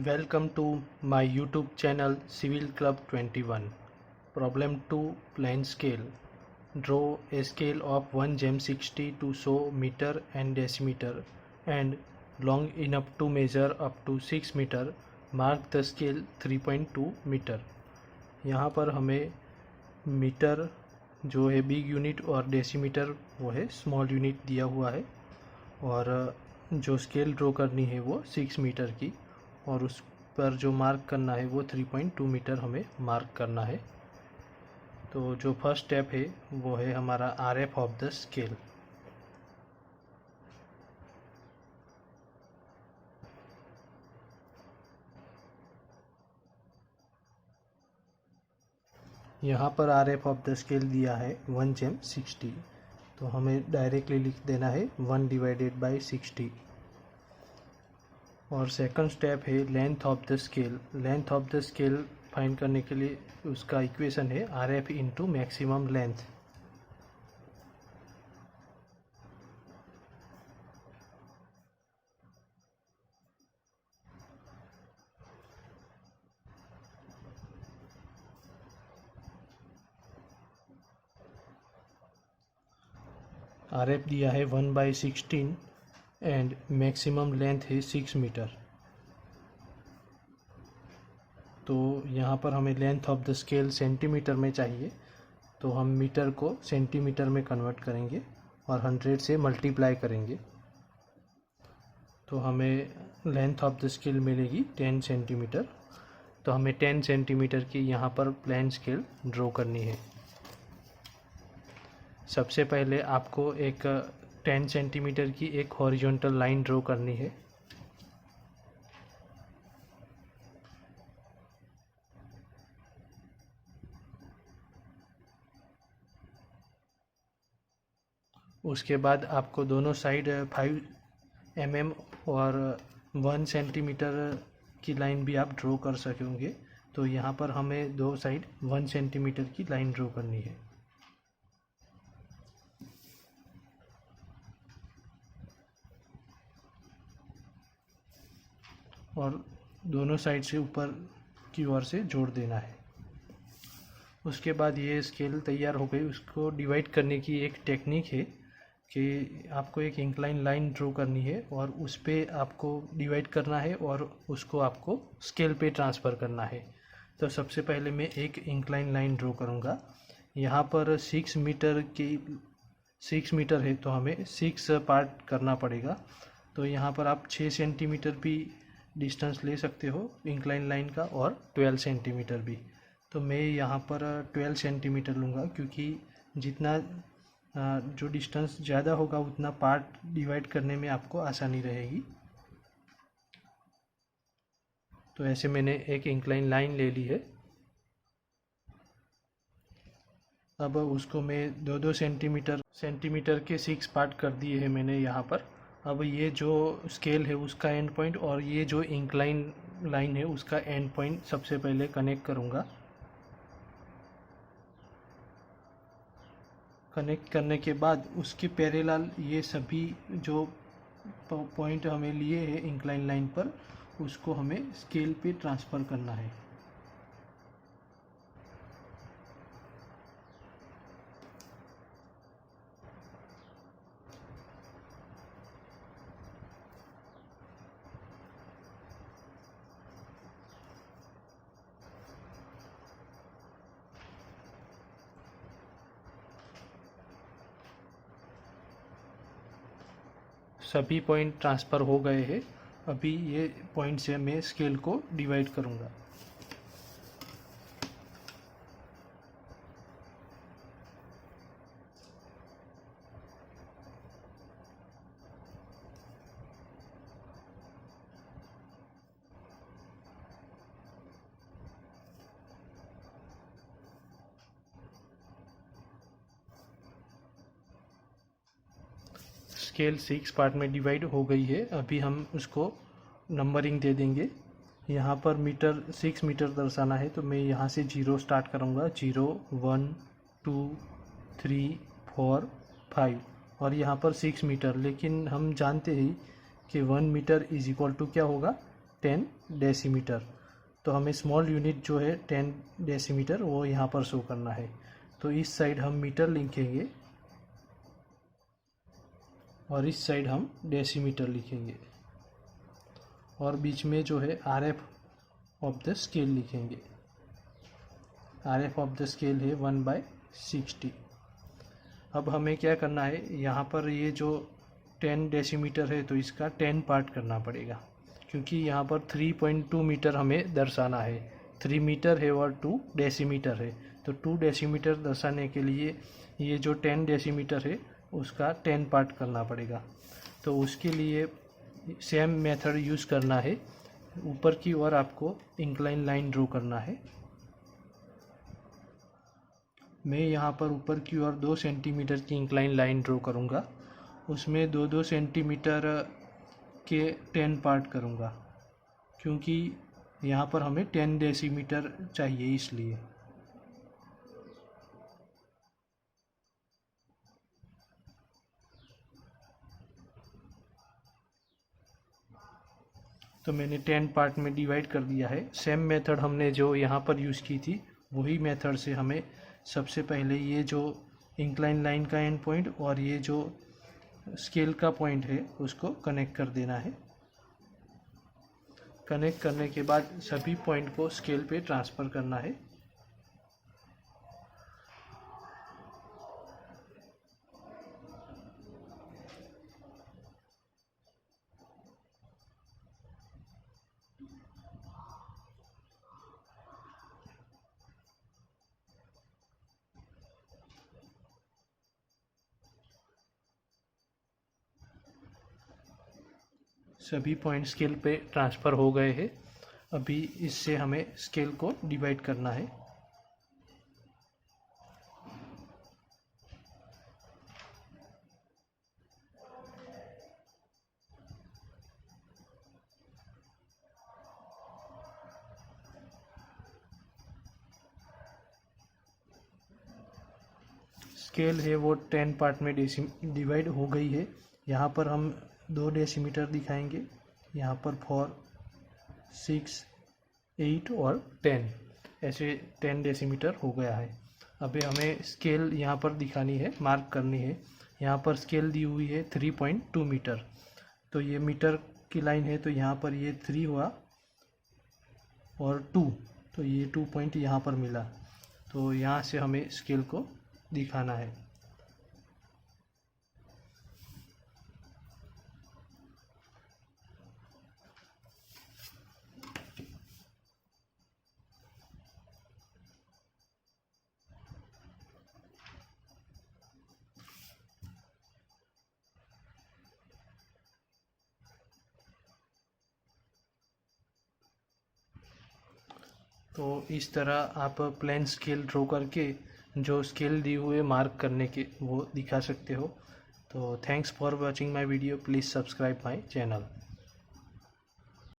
Welcome to my YouTube channel Civil Club 21. Problem 2, Plane Scale. Draw a scale of 1 gem 60 to show meter and decimeter and long enough to measure up to 6 meter. Mark the scale 3.2 metre. यहाँ पर हमें metre जो है big unit और decimetre वो है small unit दिया हुआ है, और जो स्केल ड्रॉ करनी है वो 6 मीटर की, और उस पर जो मार्क करना है वो 3.2 मीटर हमें मार्क करना है। तो जो फर्स्ट स्टेप है वो है हमारा आरएफ ऑफ द स्केल। यहाँ पर आरएफ ऑफ द स्केल दिया है 1 gem 60, तो हमें डायरेक्टली लिख देना है 1 डिवाइडेड बाई 60। और सेकंड स्टेप है length of the scale. Length of the scale find करने के लिए उसका इक्वेशन है R F into maximum length. R F दिया है 1/16 एंड मैक्सिमम लेंथ है 6 मीटर। तो यहाँ पर हमें length of the scale centimetre में चाहिए, तो हम मीटर को सेंटीमीटर में कन्वर्ट करेंगे और 100 से मल्टीप्लाई करेंगे, तो हमें लेंथ ऑफ द स्केल मिलेगी 10 सेंटीमीटर। तो हमें 10 सेंटीमीटर की यहाँ पर प्लेन स्केल ड्रॉ करनी है। सबसे पहले आपको एक 10 सेंटीमीटर की एक हॉरिजॉन्टल लाइन ड्रॉ करनी है। उसके बाद आपको दोनों साइड 5 mm और 1 सेंटीमीटर की लाइन भी आप ड्रॉ कर सकेंगे। तो यहाँ पर हमें दो साइड 1 सेंटीमीटर की लाइन ड्रॉ करनी है। और दोनों साइड से ऊपर की ओर से जोड़ देना है। उसके बाद ये स्केल तैयार हो गई। उसको डिवाइड करने की एक टेक्निक है कि आपको एक इंक्लाइन लाइन ड्रॉ करनी है और उस पर आपको डिवाइड करना है और उसको आपको स्केल पे ट्रांसफ़र करना है। तो सबसे पहले मैं एक इंक्लाइन लाइन ड्रॉ करूँगा। यहाँ पर 6 मीटर है, तो हमें 6 पार्ट करना पड़ेगा। तो यहाँ पर आप 6 सेंटीमीटर भी डिस्टेंस ले सकते हो इंक्लाइन लाइन का, और 12 सेंटीमीटर भी। तो मैं यहाँ पर 12 सेंटीमीटर लूँगा, क्योंकि जितना जो डिस्टेंस ज़्यादा होगा उतना पार्ट डिवाइड करने में आपको आसानी रहेगी। तो ऐसे मैंने एक इंक्लाइन लाइन ले ली है। अब उसको मैं 2-2 सेंटीमीटर के 6 पार्ट कर दिए हैं मैंने यहाँ पर। अब ये जो स्केल है उसका एंड पॉइंट और ये जो इंक्लाइन लाइन है उसका एंड पॉइंट सबसे पहले कनेक्ट करूँगा। कनेक्ट करने के बाद उसके पैरेलल ये सभी जो पॉइंट हमें लिए हैं इंक्लाइन लाइन पर, उसको हमें स्केल पे ट्रांसफ़र करना है। सभी पॉइंट ट्रांसफ़र हो गए हैं। अभी ये पॉइंट से मैं स्केल को डिवाइड करूँगा। स्केल 6 पार्ट में डिवाइड हो गई है। अभी हम उसको नंबरिंग दे देंगे। यहाँ पर मीटर 6 मीटर दर्शाना है, तो मैं यहाँ से 0 स्टार्ट करूँगा। 0 1 2 3 4 5 और यहाँ पर 6 मीटर। लेकिन हम जानते हैं कि 1 मीटर इज इक्वल टू क्या होगा, 10 डेसीमीटर। तो हमें स्मॉल यूनिट जो है 10 डेसीमीटर वो यहाँ पर शो करना है। तो इस साइड हम मीटर लिखेंगे और इस साइड हम डेसीमीटर लिखेंगे और बीच में जो है RF ऑफ द स्केल लिखेंगे। RF ऑफ द स्केल है 1/60। अब हमें क्या करना है, यहाँ पर ये जो 10 डेसीमीटर है तो इसका 10 पार्ट करना पड़ेगा, क्योंकि यहाँ पर 3.2 मीटर हमें दर्शाना है। 3 मीटर है और 2 डेसीमीटर है, तो 2 डेसीमीटर दर्शाने के लिए ये जो 10 डेसीमीटर है उसका 10 पार्ट करना पड़ेगा। तो उसके लिए सेम मेथड यूज़ करना है। ऊपर की ओर आपको इंक्लाइन लाइन ड्रॉ करना है। मैं यहाँ पर ऊपर की ओर 2 सेंटीमीटर की इंक्लाइन लाइन ड्रॉ करूँगा। उसमें 2-2 सेंटीमीटर के 10 पार्ट करूँगा, क्योंकि यहाँ पर हमें 10 डेसीमीटर चाहिए इसलिए। तो मैंने 10 पार्ट में डिवाइड कर दिया है। सेम मेथड हमने जो यहाँ पर यूज़ की थी वही मेथड से हमें सबसे पहले ये जो इंक्लाइन लाइन का एंड पॉइंट और ये जो स्केल का पॉइंट है उसको कनेक्ट कर देना है। कनेक्ट करने के बाद सभी पॉइंट को स्केल पे ट्रांसफ़र करना है। सभी पॉइंट स्केल पे ट्रांसफ़र हो गए हैं। अभी इससे हमें स्केल को डिवाइड करना है। स्केल है वो 10 पार्ट में डिवाइड हो गई है। यहाँ पर हम 2 डेसीमीटर दिखाएंगे, यहाँ पर 4, 6, 8 और 10, ऐसे 10 डेसीमीटर हो गया है। अभी हमें स्केल यहाँ पर दिखानी है, मार्क करनी है। यहाँ पर स्केल दी हुई है 3.2 मीटर। तो ये मीटर की लाइन है, तो यहाँ पर ये 3 हुआ और 2, तो ये 2 पॉइंट यहाँ पर मिला। तो यहाँ से हमें स्केल को दिखाना है। तो इस तरह आप प्लेन स्केल ड्रॉ करके जो स्केल दी हुए मार्क करने के वो दिखा सकते हो। तो thanks for watching my video. Please subscribe my channel.